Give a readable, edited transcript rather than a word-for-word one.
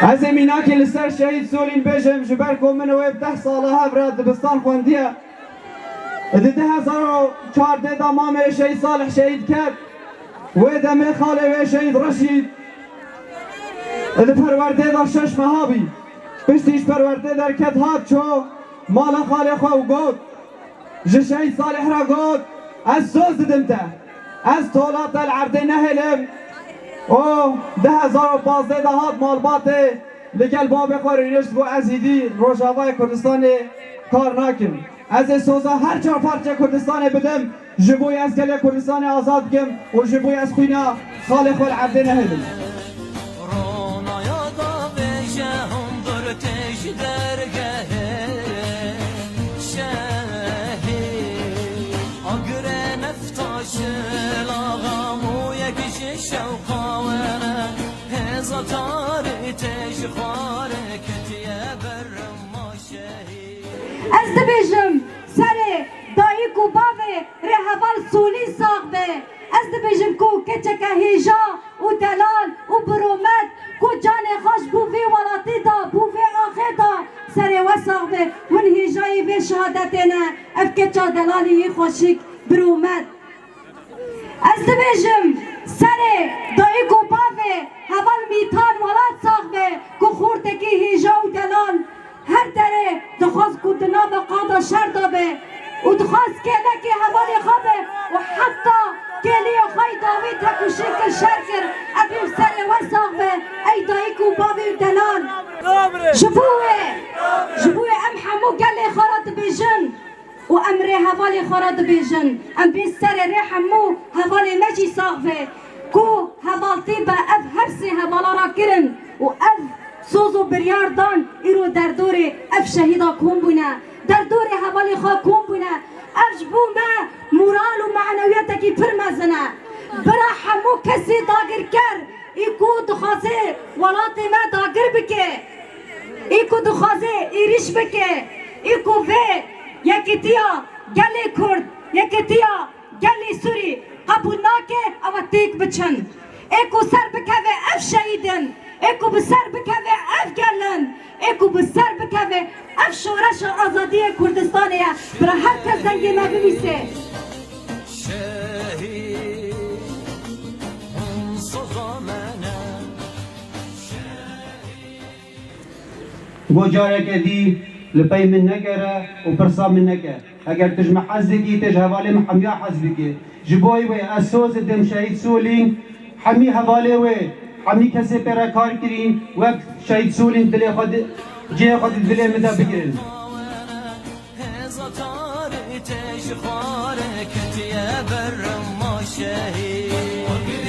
از امیناکی لسر شهید سولین بجم جبرکو من و 10 ساله هفره دبستان خوندیه ده 2014 دا مامه شهید صالح شهید کرد و دمه خاله و شهید رشید ده پرورده دا 6 مهابی پشتیش پرورده در کت هات چو مال خاله خو گود جه شهید صالح را گود از سوز دمته از طولات العرده نهلم او 2015 دا هات مالباته لگل باب خورینشت و ازیدی روشاوای کردستان کار ناکن از سوزا هر چهار پارچه کردستان بدم جبوی از گل کردستان آزاد بگم و جبوی از خوینا خالق العبد نهدم از دبیجم سر دایک و باوه رهوال سولی ساق به از دبیجم کو کچک هیجا و دلال و برومت کو جان خوش بو وی ولاتی دا بو وی آخه دا سر و ساق به ون هیجای به شهادتنا اف کچا دلالی خوشک برومت از دبیجم سر دایک و باوه هوال میتان ولات ساق به کو خورتکی هیجا و دلال هر دره دخواست کدنا به قادا شر دابه و دخواست کله که حوالی خوابه و حتی کلی خواهی داوی تکوشی که شر کر ابیم سر و ساقبه ای دایک و بابی و دلال جبوه ام حمو گلی خارد بیجن و ام ری حوالی خارد بیجن ام بین سر ری حمو حوالی مجی ساقبه کو حوالتی به اف هرسی حوالا را کرن و اف سوز و بریار دان ایرو در دور اف شهیدا کن بونه در دور حوالی خواه کن بونه اف جبو ما مورال و معنویت کی پر مزنه برا همو کسی داگر کر ایکو دخوازه ولات ما داگر بکه ایکو دخوازه ایریش بکه ایکو وی یکی تیا گلی کرد یکی تیا گلی سوری قبول ناکه او تیک بچن ایکو سر بکه اف شهیدن ایکو بسر بکوه اف گلن ایکو بسر بکوه اف شورش آزادی کردستانیه برای هر کس زنگی ما بمیسه گوجاره که دی لپی من نگره و پرسا من نگره اگر تجمع حزدی تج حوالی محمیا حزبی جبوی و اسوز دم شهید سولین حمی حوالی و حمی کسی پر کار کرین وقت شهید سولین دل خود جه خود دل مدا بگیرن تشخارك يا بر ما شهيد